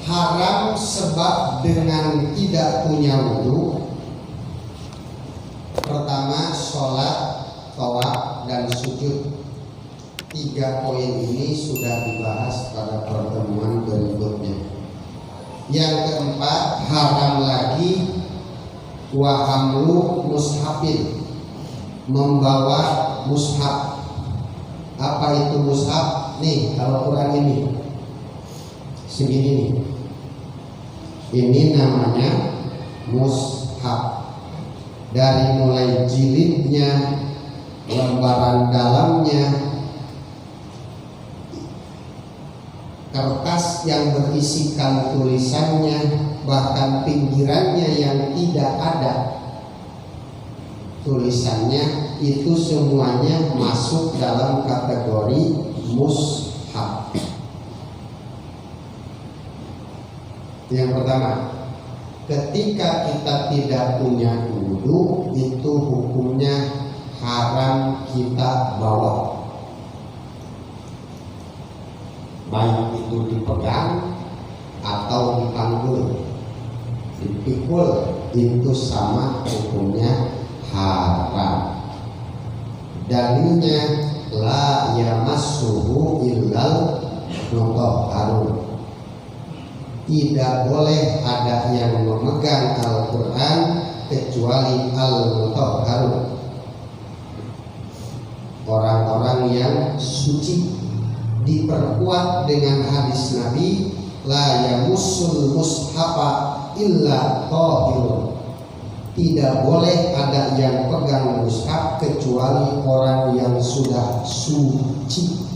haram sebab dengan tidak punya wudu. Pertama, sholat, tawaf, dan sujud. 3 poin ini sudah dibahas pada pertemuan berikutnya. Yang keempat, haram lagi wahamlu mushafin, membawa mushaf. Apa itu mushaf? Nih, kalau Quran ini segini nih, ini namanya mushaf. Dari mulai jilidnya, lembaran dalamnya, kertas yang berisikan tulisannya, bahkan pinggirannya yang tidak ada tulisannya, itu semuanya masuk dalam kategori mushaf. Yang pertama, ketika kita tidak punya wudu, itu hukumnya haram kita bawa. Baik itu dipegang atau dipanggul, dipikul, itu sama hukumnya haram. Dalilnya la yamassuhu illal mutahharun. Tidak boleh ada yang memegang Al-Quran kecuali al-mutahharun, orang-orang yang suci. Diperkuat dengan hadis Nabi, la yamussul mushafa illa tahirun. Tidak boleh ada yang pegang mushaf kecuali orang yang sudah suci.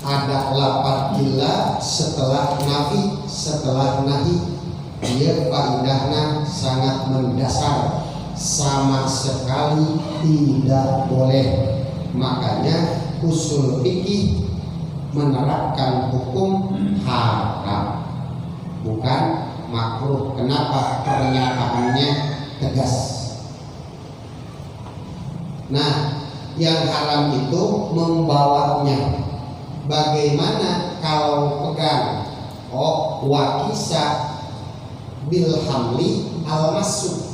Ada lafaz illa setelah nafi, setelah nahi. Dia faedahnya sangat mendasar, sama sekali tidak boleh. Makanya usul fikih menerapkan hukum haram, bukan makruh. Kenapa? Pernyataannya tegas. Nah, yang haram itu membawanya. Bagaimana kalau pegang? Oh, wakisa bil hamli al masuk.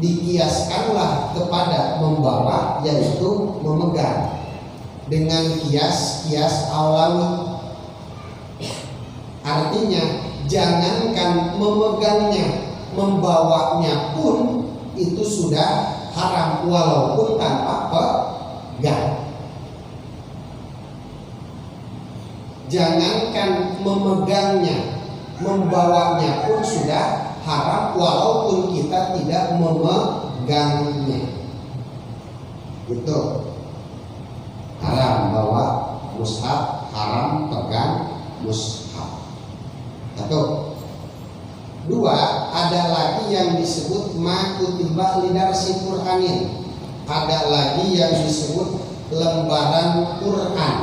Dikiaskanlah kepada membawa, yaitu memegang, dengan kias awali. Artinya jangankan memegangnya, membawanya pun itu sudah haram walaupun tanpa pegang. Jangankan memegangnya, membawanya pun sudah haram walaupun kita tidak memegangnya. Itu haram bawa mushaf, haram pegang mushaf. 1. 2, ada lagi yang disebut ma kutiba lidarsi Qur'anin. Ada lagi yang disebut lembaran Quran.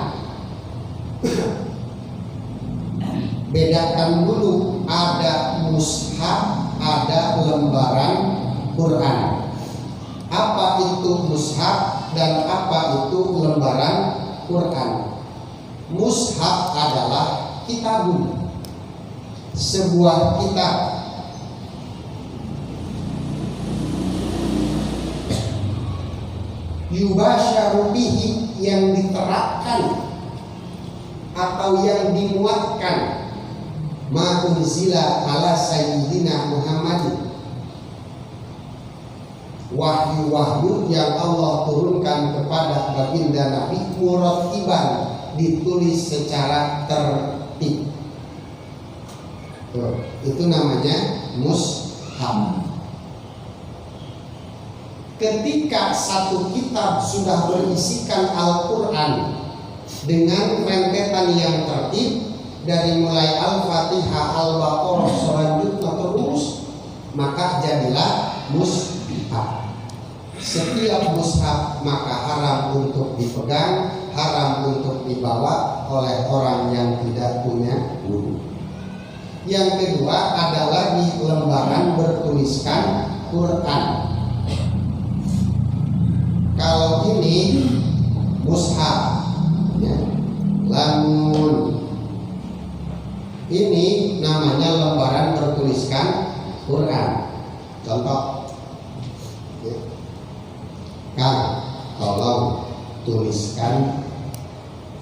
Bedakan dulu, ada mushaf, ada lembaran Quran. Apa itu mushaf dan apa itu lembaran Quran? Mushaf adalah kitabun, sebuah kitab. Yubasyaru bihi, yang diterapkan atau yang dimuatkan ma unzila ala sayyidina Muhammadin, wahyu-wahyu yang Allah turunkan kepada baginda Nabi, murattiban, ditulis secara tertib. Itu namanya mushaf. Ketika satu kitab sudah berisikan Al-Quran dengan rentetan yang tertib, dari mulai Al-Fatihah, Al-Baqarah, selanjutnya terus, maka jadilah mushaf. Setiap mushaf maka haram untuk dipegang, haram untuk dibawa oleh orang yang tidak punya wudu. Yang kedua, ada lagi lembaran bertuliskan Quran. Kalau ini mushaf, ya, lamun Ini namanya lembaran bertuliskan Quran. Contoh, Kang, tolong tuliskan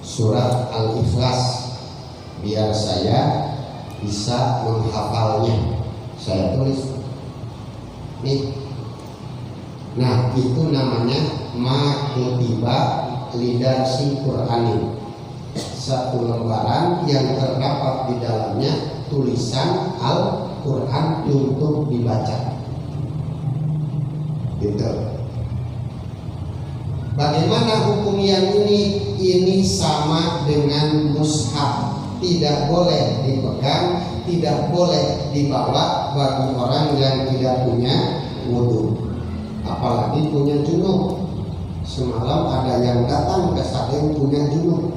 surat Al-Ikhlas biar saya bisa menghafalnya. Saya tulis nih. Nah, itu namanya makutiba lidarsi Qur'anin. Satu lembaran yang terdapat di dalamnya tulisan Al-Quran untuk dibaca. Gitu. Bagaimana hukum yang ini? Ini sama dengan mushaf. Tidak boleh dipegang, tidak boleh dibawa bagi orang yang tidak punya wudu, apalagi punya junub. Semalam ada yang datang ke Sadeng punya junub,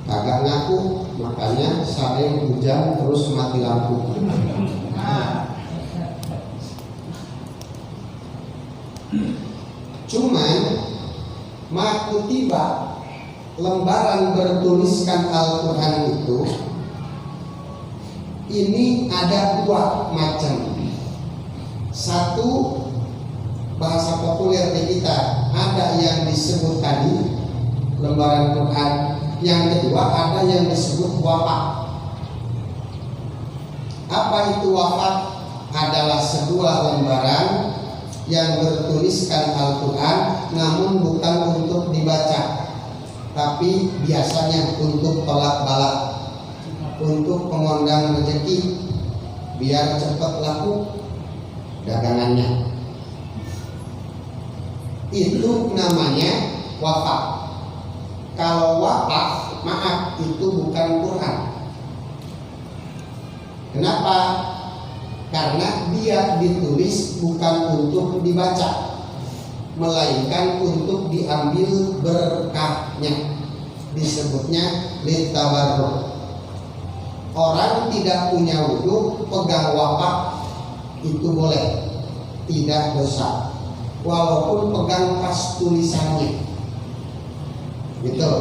kagak ngaku, makanya Sadeng hujan terus mati lampu. Cuman makutiba, lembaran bertuliskan Al-Quran itu, ini ada dua macam. Satu, bahasa populer di kita, ada yang disebut tadi lembaran Quran. Yang kedua, ada yang disebut wafat. Apa itu wafat? Adalah sebuah lembaran yang bertuliskan Al-Quran, namun bukan untuk dibaca, tapi biasanya untuk tolak balak, untuk pengondang rezeki, biar cepat laku dagangannya. Itu namanya wafat. Kalau wafat, maaf, itu bukan Quran. Kenapa? Karena dia ditulis bukan untuk dibaca, melainkan untuk diambil berkahnya. Disebutnya litawarruk. Orang tidak punya wudu pegang wafat itu boleh, tidak dosa, walaupun pegang pas tulisannya. Gitu.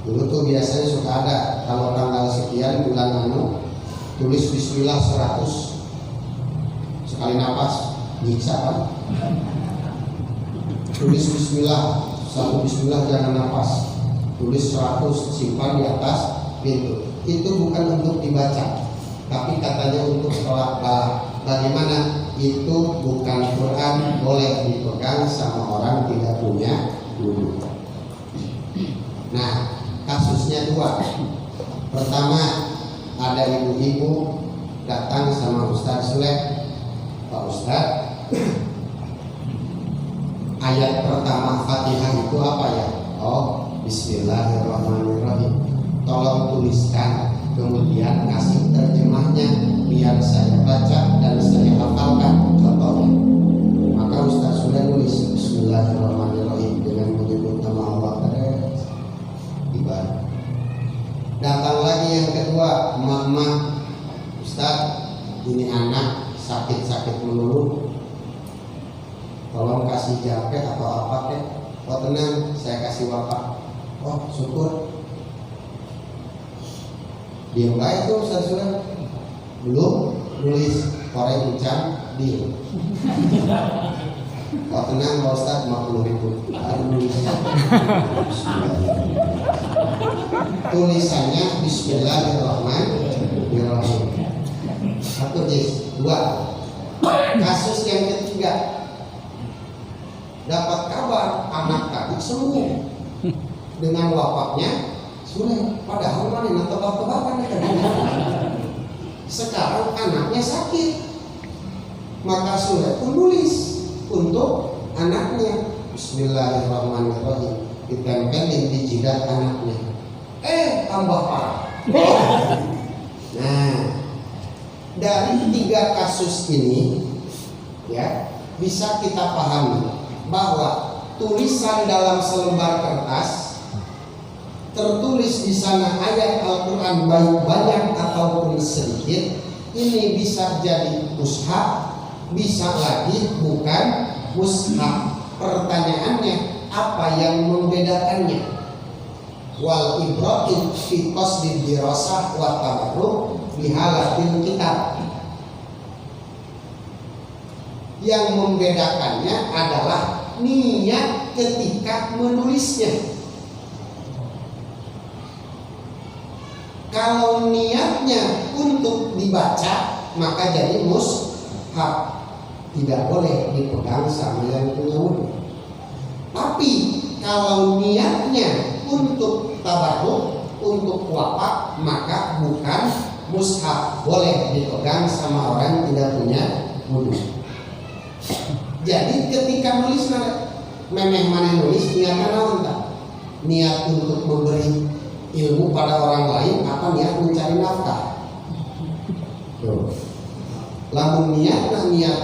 Dulu tuh biasanya suka ada kalau tanggal sekian bulan tulis Bismillah 100 sekali napas, nyiksa kan? Tulis Bismillah, satu Bismillah jangan napas, tulis 100 simpan di atas pintu. Itu bukan untuk dibaca, tapi katanya untuk tolak balak. Bagaimana? Itu bukan Quran, boleh dipegang sama orang tidak punya wudu. Nah, kasusnya dua. Pertama, ada ibu-ibu datang sama Ustaz Sule. Pak Ustaz, ayat pertama Fatihah itu apa ya? Oh, Bismillahirrahmanirrahim. Tolong tuliskan, kemudian kasih terjemahnya biar saya baca dan saya hafalkan contohnya. Maka Ustaz sudah nulis Bismillahirrahmanirrahim dengan menyebut nama Allah. Datang lagi yang kedua, mama, Ustaz, ini anak sakit-sakit melulu, tolong kasih jape atau apa kek. Oh tenang, saya kasih wafat. Oh syukur. Diam baik tuh Ustaz sudah. Belum nulis korek ucap diam. Oh tenang Pak Ustaz, 50.000. Tulisannya Bismillahirrahmanirrahim. Satu jis, dua. Kasus yang ketiga, dapat kabar anak tadi sembuh dengan wafatnya sudah, padahal mana tebak-tebakan sekarang anaknya sakit, maka sudah pun nulis untuk anaknya Bismillahirrahmanirrahim, ditempelin di jidat anaknya. Tambah parah. Nah, dari tiga kasus ini ya bisa kita pahami bahwa tulisan dalam selembar kertas tertulis di sana ayat Al-Quran baik banyak ataupun sedikit, ini bisa jadi mushaf, bisa lagi bukan mushaf. Pertanyaannya, apa yang membedakannya? Wal ibratu fi qasdid dirasah wa tabarruk bihalatil kitab. Yang membedakannya adalah niat ketika menulisnya. Kalau niatnya untuk dibaca, maka jadi mushaf, tidak boleh dipegang sama yang punya wudhu. Tapi kalau niatnya untuk tabarruk, untuk wafat, maka bukan mushaf, boleh dipegang sama orang tidak punya wudhu. Jadi ketika nulis memang mana nulis niatnya naon tak? Niat untuk memberi ilmu pada orang lain, apa niat mencari nafkah? Tuh. Lamun niat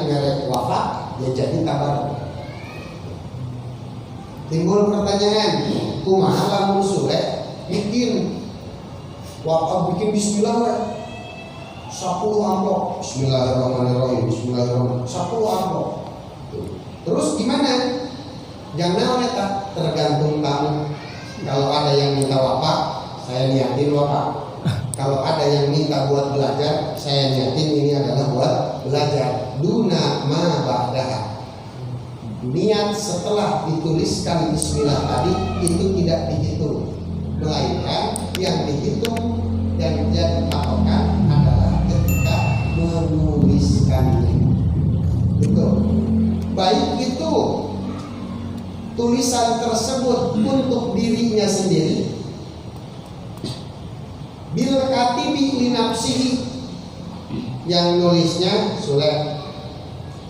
merek wafat, ya jadi tabarruk. Timbul pertanyaan, kumaha lamun sule bikin wafat, bikin bismillah we. 10 amplop, bismillahirrahmanirrahim, bismillahirrahmanirrahim, 10 amplop. Terus gimana? Jangan eta, tergantung kamu. Kalau ada yang minta wafat, saya niatin wafat. Kalau ada yang minta buat belajar, saya niatin ini adalah buat belajar. Duna ma ba'daha. Niat setelah dituliskan bismillah tadi itu tidak dihitung, melainkan yang dihitung dan menjadi patokan adalah ketika menuliskannya. Betul. Baik itu tulisan tersebut untuk dirinya sendiri, bil katibi li nafsihi, yang nulisnya Sule,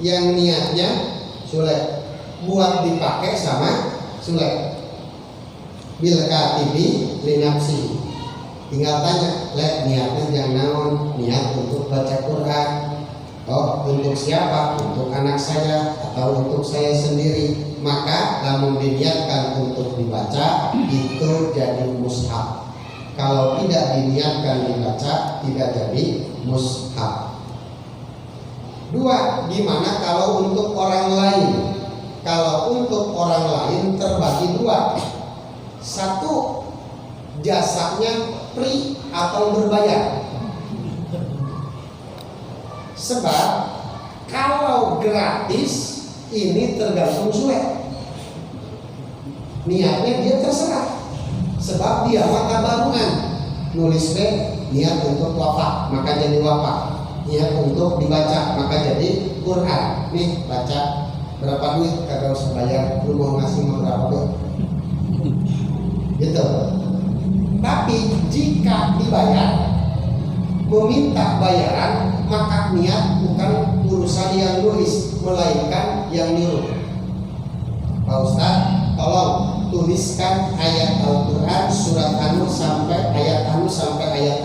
yang niatnya Sule, buat dipakai sama Sule. Bil katibi li nafsihi, tinggal tanya, lek niatnya jangan naon, niat untuk baca Quran. Oh, untuk siapa? Untuk anak saya atau untuk saya sendiri. Maka namun diniatkan untuk dibaca, itu jadi mushaf. Kalau tidak diniatkan dibaca, tidak jadi mushaf. Dua, gimana kalau untuk orang lain? Kalau untuk orang lain terbagi dua. Satu, jasanya free atau berbayar. Sebab kalau gratis ini tergantung Sule. Niatnya dia terserah. Sebab dia maka barungan. Nulis niat untuk wafat, maka jadi wafat. Niat untuk dibaca, maka jadi Quran. Nih baca, berapa duit? Kagak usah bayar. Lu mau ngasih mau berapa duit? Gitu. Tapi jika dibayar, meminta bayaran, maka niat bukan urusan yang nulis, melainkan yang nyuruh. Pak Ustadz, tolong tuliskan ayat Al-Quran surat anu sampai ayat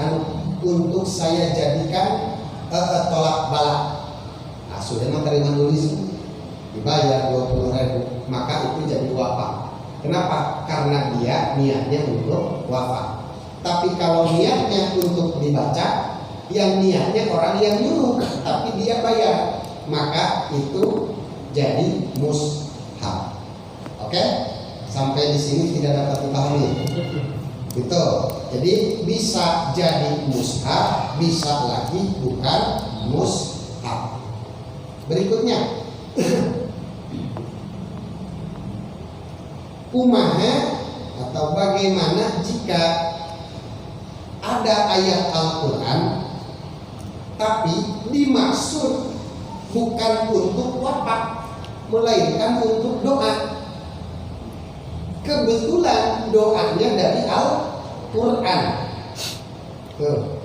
anu untuk saya jadikan tolak balak. Nah, sudah mah terima nulis, dibayar 20.000, maka itu jadi wafat. Kenapa? Karena dia niatnya untuk wafat. Tapi kalau niatnya untuk dibaca, yang niatnya orang yang nyuruh, tapi dia bayar, maka itu jadi mushaf. Oke? Sampai di sini tidak dapat dipahami. Gitu. Jadi bisa jadi mushaf, bisa lagi bukan mushaf. Berikutnya, kumaha atau bagaimana jika ada ayat Al-Quran tapi dimaksud bukan untuk wafat, melainkan untuk doa. Kebetulan doanya dari Al-Quran. Tuh,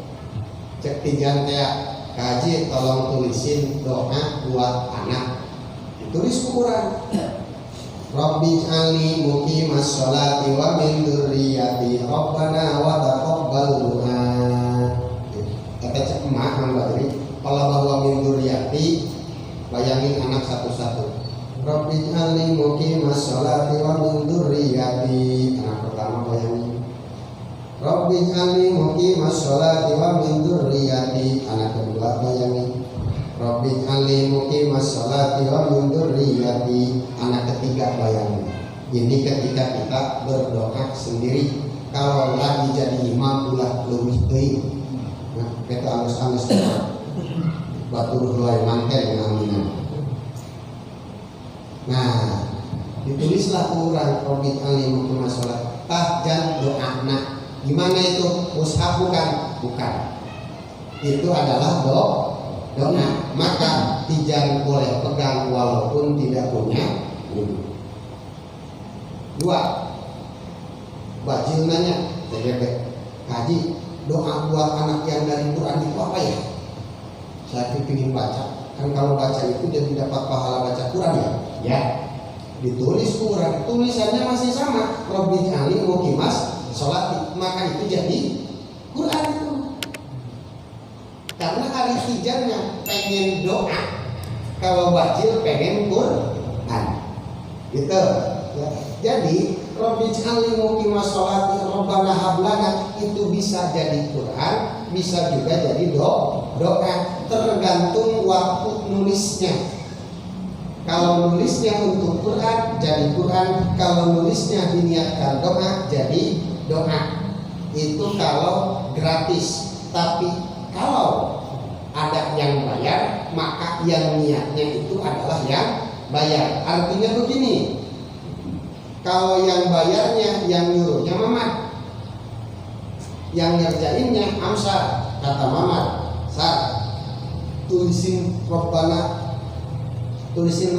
cek tijan kayak kaji, tolong tulisin doa buat anak. Tulis Quran. Rabbi ij'alni muqimas sholati wa min dzurriyyati rabbana wa taqabbal du'a. Kata cek emak Mang Badri, kalau bahwa min dzurriyyati, bayangin anak satu-satu. Rabbi ij'alni muqimas sholati wa min dzurriyyati. Anak pertama bayangin. Rabbi ij'alni muqimas sholati wa min dzurriyyati. Anak kedua bayangin. Rabbi ij'alni muqimas sholati wa min dzurriyyati. Anak ketiga bayangin. Ini ketika kita berdoa sendiri. Kalau lagi jadi imam ulah lebih baik. Nah, kita angus-angus batur helai manten ngaminan. Nah, ditulislah urang Robit alim kuma sholat tahjan doa. Gimana itu? Mushaf bukan. Itu adalah doa. Maka tijan boleh pegang walaupun tidak punya wudu. 2. Bajil nanya, Haji, doa buat anak yang dari Quran itu apa ya? Saya ingin baca. Kan kalau baca itu jadi dapat pahala baca Quran ya? Ya. Ditulis Quran, tulisannya masih sama. Robbi Ali muqimas sholat, maka itu jadi Quran itu. Karena hari tijannya pengen doa, kalau bajil pengen Quran. Gitu. Ya. Jadi Robbi Ali muqimas sholat, Rabbana hablana itu bisa jadi Quran, bisa juga jadi doa. Tergantung waktu nulisnya. Kalau nulisnya untuk Quran jadi Quran, kalau nulisnya diniatkan doa jadi doa. Itu kalau gratis. Tapi kalau ada yang bayar, maka yang niatnya itu adalah yang bayar. Artinya begini, kalau yang bayarnya, yang nyuruhnya Mamat, yang ngerjainnya Amsar, kata Mamat, tulisin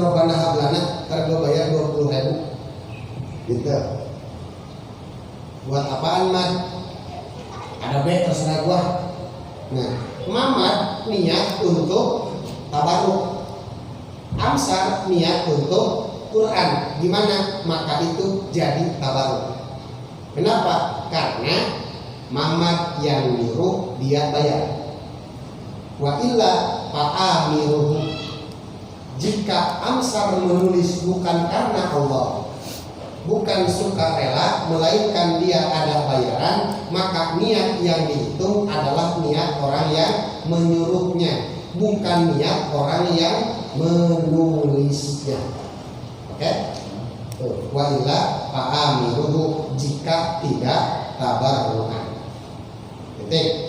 Robbana hablana, harga bayar 20.000 gitu. Buat apaan, Mat? Ada B terserah gua. Nah, Mamat niat untuk tabaruk, Amsar niat untuk Quran. Gimana? Maka itu jadi tabaruk. Kenapa? Karena Mamat yang nyuruh, dia bayar. Wa illa fa'amiruhu, jika Amsar menulis bukan karena Allah, bukan sukarela, melainkan dia ada bayaran, maka niat yang dihitung adalah niat orang yang menyuruhnya, bukan niat orang yang menulisnya. Oke? Wa illa fa'amiruhu, jika tidak tabarrukan. Titik.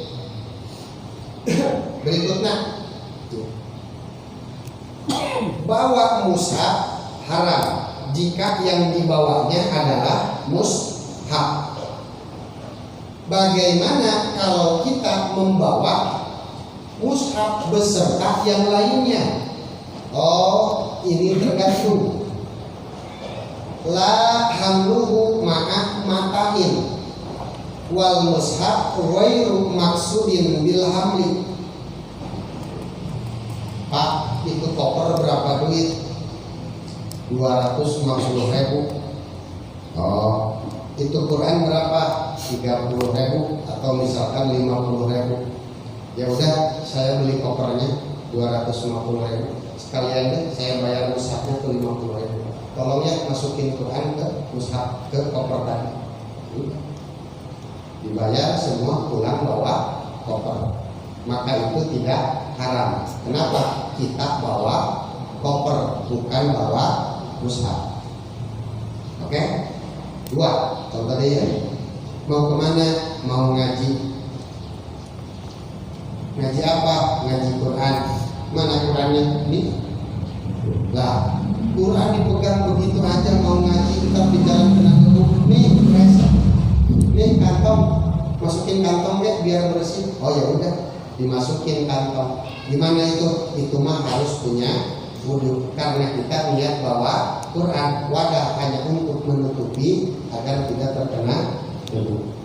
Berikutnya, bawa mushaf haram jika yang dibawanya adalah mushaf. Bagaimana kalau kita membawa mushaf beserta yang lainnya? Oh, ini tergantung. La hamluhu ma'a matain wal mushaf ghairu maksudin bil hamli. Pak, itu koper berapa duit? 250.000. Oh, itu Quran berapa? 30.000 atau misalkan 50.000. Ya udah, saya beli kopernya 250.000. Sekalian deh saya bayar mushafnya ke 50.000. Tolong ya masukin Quran ke mushaf, ke koper tadi. Dibayar semua, pulang bawa koper. Maka itu tidak haram. Kenapa? Kita bawa koper, bukan bawa mushaf. Oke? 2. Contoh deh ya. Mau kemana? Mau ngaji. Ngaji apa? Ngaji Quran. Mana Qurannya? Ini. Lah, Quran dipegang begitu aja mau ngaji, tetap di jalan kena gebuk. Nih, nih kantong, masukin kantong deh biar bersih. Oh ya udah, dimasukin kantong. Gimana itu? Itu mah harus punya wudu, karena kita niat bawa Quran. Wadah hanya untuk menutupi agar tidak terkena debu.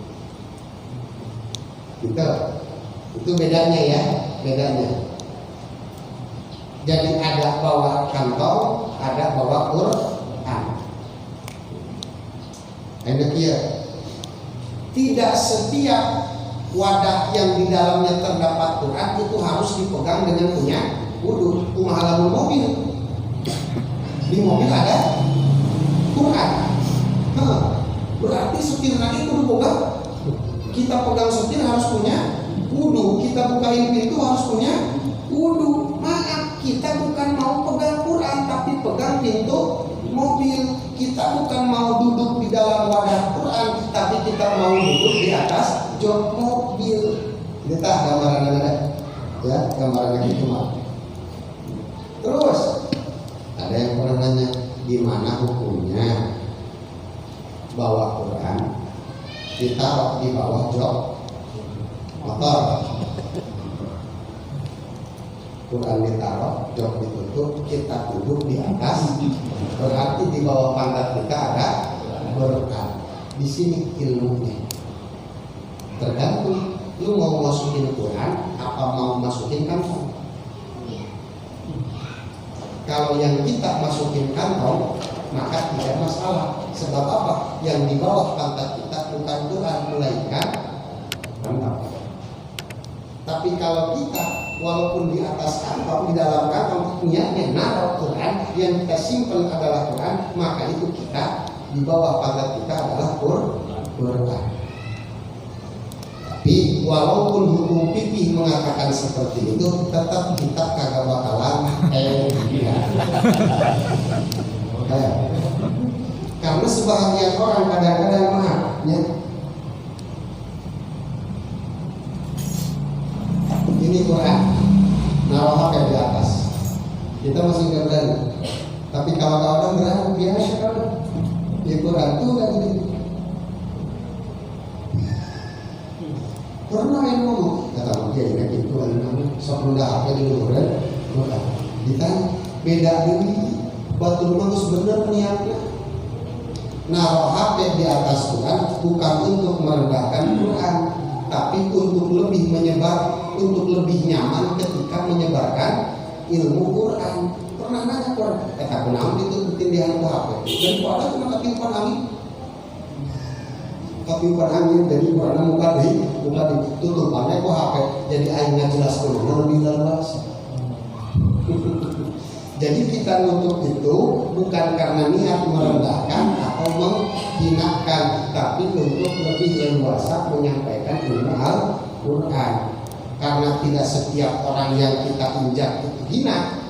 Gitu. Itu bedanya ya, bedanya. Jadi ada bawa kantong, ada bawa Quran. Enak ya. Tidak setiap wadah yang di dalamnya terdapat Quran itu harus dipegang dengan punya wudu. Halaman mobil, di mobil ada Quran. Berarti setir lagi kudu pegang. Kita pegang setir harus punya wudu. Kita bukain pintu harus punya wudu. Maaf, kita bukan mau pegang Quran tapi pegang pintu mobil. Kita bukan mau duduk di dalam wadah Quran tapi kita mau duduk di atas jok mobil. Ini tak gambaran ada, ya gambaran gitu mah. Terus ada yang pernah nanya, di mana hukumnya bawa Quran ditaruh di bawah jok motor? Quran ditaruh, jok ditutup, kita duduk di atas, berarti di bawah pantat kita ada Quran. Di sini ilmunya. Tergantung lu mau masukin Quran apa mau masukin kantong. Kalau yang kita masukin kantong maka tidak masalah. Sebab apa? Yang di bawah pantat kita bukan Quran melainkan kantong. Tapi kalau kita walaupun di atas kantong, di dalam kantong niatnya naruh Quran, yang kita simpan adalah Quran, maka itu kita di bawah pantat kita adalah Quran. Tapi walaupun hukum fikih mengatakan seperti itu, tetap kita kagak bakalan karena sebagian orang kadang-kadang maafnya ini Quran naruh HP di atas, kita masih nggak berani. Tapi kalau kawan berani biasa kan di Quran tuh kan gini. Pernah yang ngomong, kata dia ini gitu kan, sok rendah apa di Quran, ditanya beda demi batu bagus bener niatnya. Naruh HP di atas Quran bukan untuk merendahkan Quran, tapi untuk lebih menyebar, untuk lebih nyaman ketika menyebarkan ilmu Quran. Pernah nanya Quran, aku namun ditututin di HP dan Quran cuma ketiupan angin. Ketiupan angin dari Quran muka ditutupannya kok HP jadi airnya jelas dulu lebih jelas. Jadi kita nutup itu bukan karena niat merendahkan atau menghinakan, tapi untuk lebih leluasa menyampaikan ilmu Al-Quran. Karena tidak setiap orang yang kita injak itu hina.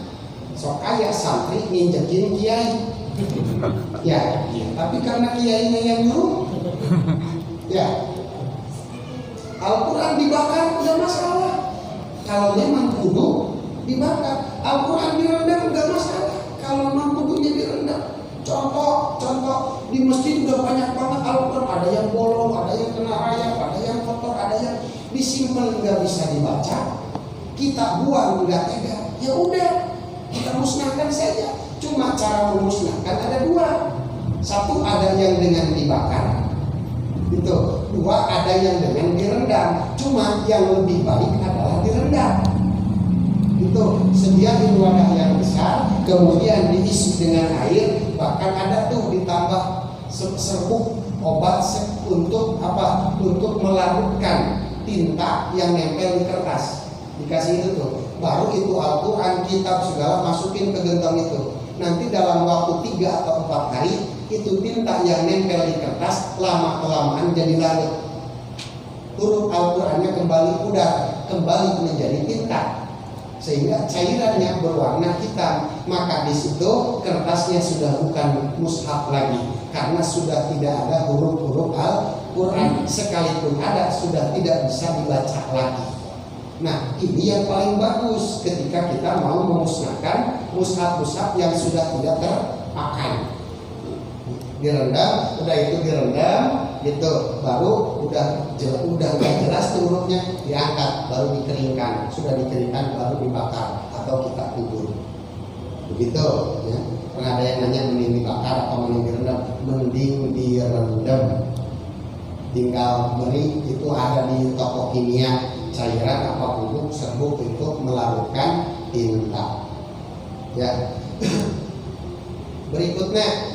Sok kayak santri nginjekin kiai. Ya, tapi karena kiainya yang nyuruh. Ya, Al-Quran dibakar tidak masalah. Kalau memang kudu dibakar, Al-Quran direndam tidak masalah. Kalau memang kudunya direndam. Contoh di masjid udah banyak banget Al-Quran. Ada yang bolong, ada yang kena rayap, ada yang kotor, ada yang disimpan nggak bisa dibaca. Kita buang nggak tega. Ya udah, kita musnahkan saja. Cuma cara memusnahkan ada dua. Satu ada yang dengan dibakar. Itu. Dua ada yang dengan direndam. Cuma yang lebih baik adalah direndam. Itu sediain wadah yang besar, kemudian diisi dengan air, bahkan ada tuh ditambah serbuk obat untuk apa? Untuk melarutkan tinta yang nempel di kertas. Dikasih itu tuh. Baru itu Al-Quran, kitab segala masukin ke gentong itu. Nanti dalam waktu 3 atau 4 hari itu tinta yang nempel di kertas lama-kelamaan jadi larut. Huruf Al-Qurannya kembali pudar, kembali menjadi tinta. Sehingga cairannya berwarna hitam, maka di situ kertasnya sudah bukan mushaf lagi karena sudah tidak ada huruf-huruf Al-Quran, sekalipun ada sudah tidak bisa dibaca lagi. Nah, ini yang paling bagus ketika kita mau memusnahkan mushaf-mushaf yang sudah tidak terpakai. Direndam, udah itu direndam, gitu, baru udah nggak jelas tuh hurufnya, diangkat, baru dikeringkan, sudah dikeringkan baru dibakar atau kita kubur, begitu ya. Pernah ada yang nanya mending dibakar atau mending direndam? Mending direndam. Tinggal beli, itu ada di toko kimia cairan apa pupuk serbuk itu melarutkan tinta ya. Berikutnya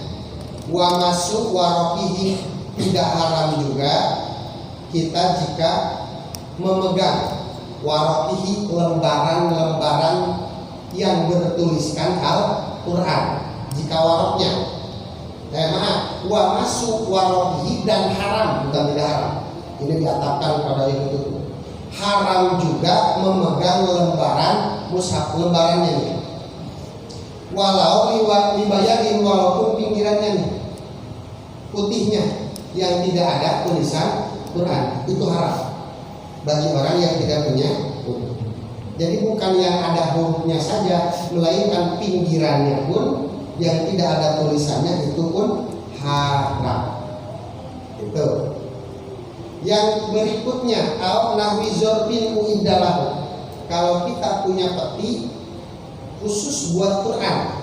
wa masuk warokihi, tidak haram juga kita jika memegang warokihi, lembaran-lembaran yang bertuliskan Al-Quran. Jika waroknya wa masuk warokihi, dan haram, bukan tidak haram, ini diatapkan pada itu. Haram juga memegang lembaran mushaf, lembarannya nih. Walau dibayarin, walaupun pinggirannya nih putihnya yang tidak ada tulisan Quran, itu haram. bagi orang yang tidak punya huruf. Jadi bukan yang ada hurufnya saja, melainkan pinggirannya pun yang tidak ada tulisannya itu pun haram. Itu. Yang berikutnya, au nahwi zorfin muiddalahu. Kalau kita punya peti khusus buat Quran,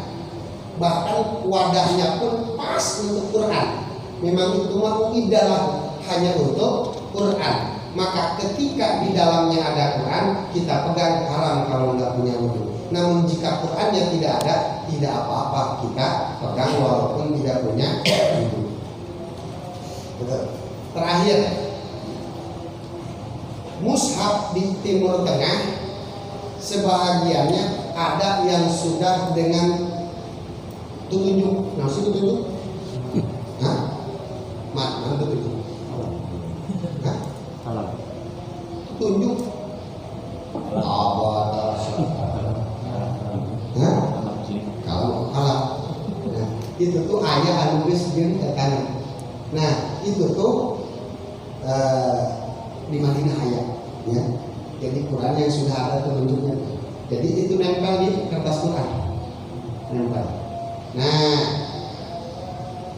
bahkan wadahnya pun pas untuk Quran, memang itu mah muiddalahu, hanya untuk Quran. Maka ketika di dalamnya ada Quran, kita pegang, haram kalau nggak punya wudu. Namun jika Qurannya tidak ada, tidak apa-apa kita pegang walaupun tidak punya wudu. Terakhir, mushaf di Timur Tengah sebahagiannya ada yang sudah dengan tunjuk, maksud tunjuk? Hah? Mana tunjuk? Hah? Tunjuk? Kalau alat, nah, itu tuh ayah anubis jeung tekanan. Nah itu tuh di Madinah ayat, ya. Jadi Quran yang sudah ada tunjuknya. Jadi itu nempel di kertas Quran, nempel. Nah,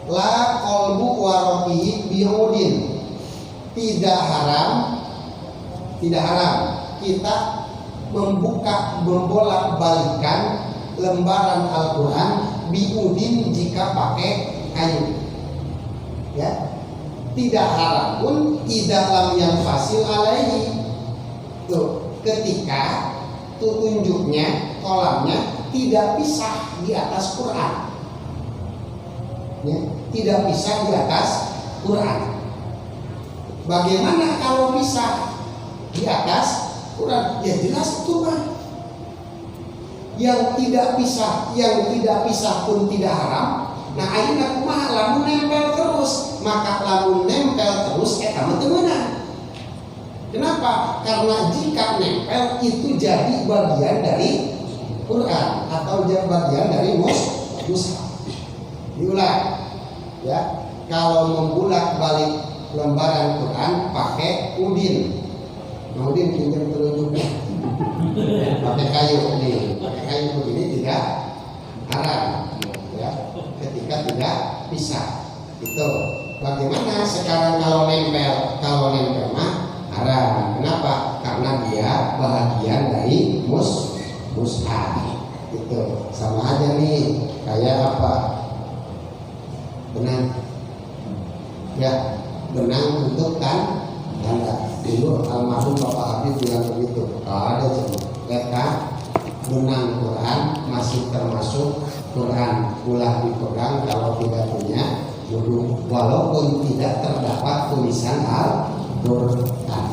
la qalbu warofihi biudin, tidak haram kita membolak-balikan lembaran Al-Quran biudin jika pakai kayu, ya. Tidak haram pun tidak lam yang fasil alaihi. Tuh, ketika tuh tunjuknya, kolamnya tidak pisah di atas Quran, ya, tidak pisah di atas Quran. Bagaimana kalau pisah di atas Quran? Ya jelas itu mah. Yang tidak pisah pun tidak haram. Nah ayeuna kumaha lamun nempel terus, maka lamun nempel terus eta mah teu meunang. Kenapa? Karena jika nempel itu jadi bagian dari Quran atau jadi bagian dari mushaf. Diulang, ya. Kalau membulak-balik lembaran Quran pakai udin, udin pinjam telunjuknya, pakai kayu nih, pakai kayu begini tidak haram, ya. Ketika tidak pisah, itu. Bagaimana sekarang kalau nempel mah haram. Kenapa? Karena dia bahagian dari mushaf. Itu sama aja nih, kayak apa? Benang, ya, benang untuk tanda. Dulu almarhum Bapak Habib bilang begitu. Ada mereka benang Quran masih termasuk Quran, ulah dipegang kalau tidak punya wudu, walaupun tidak terdapat tulisan Al-Quran.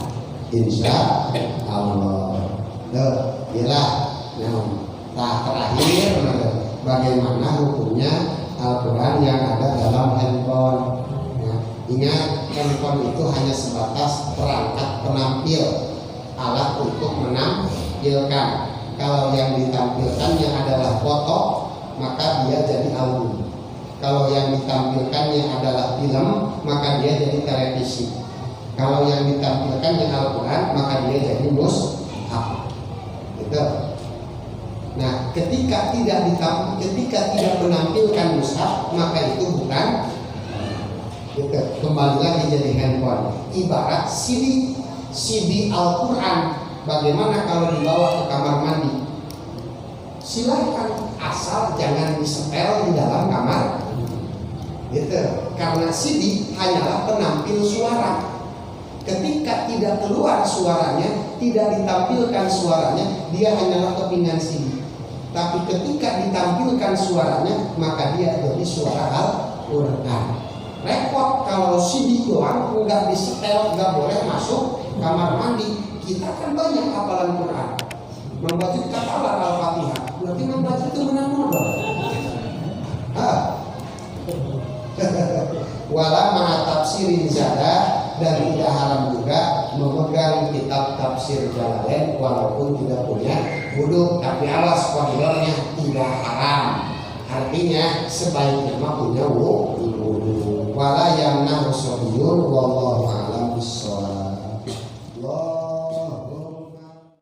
Insya Allah. Bila nah terakhir, bagaimana hukumnya Al-Quran yang ada dalam handphone? Nah, ingat, handphone itu hanya sebatas perangkat penampil, alat untuk menampilkan. Kalau yang ditampilkannya adalah foto, maka dia jadi album. Kalau yang ditampilkannya adalah film, maka dia jadi televisi. Kalau yang ditampilkannya Al-Quran, maka dia jadi mushaf. Gitu. Nah, ketika tidak menampilkan mushaf, maka itu bukan. Gitu. Kembali lagi jadi handphone. Ibarat CD Al-Quran. Bagaimana kalau dibawa ke kamar mandi? Silakan, asal jangan disetel di dalam kamar. Gitu. Karena CD hanyalah penampil suara. Ketika tidak keluar suaranya, tidak ditampilkan suaranya, dia hanyalah kepingan CD. Tapi ketika ditampilkan suaranya, maka dia jadi suara Al-Quran. Repot kalau CD doang, nggak disetel, nggak boleh masuk kamar mandi. Kita kan banyak hafalan Quran, membaca kafalah Al-Fatihah, berarti membaca itu menang modal. Wala maha tafsirin zada, dan tidak haram juga memegang kitab tafsir Jalalain walaupun tidak punya wudu. Tapi awas, koridornya tidak haram. Artinya sebaiknya mah punya wudu. Wala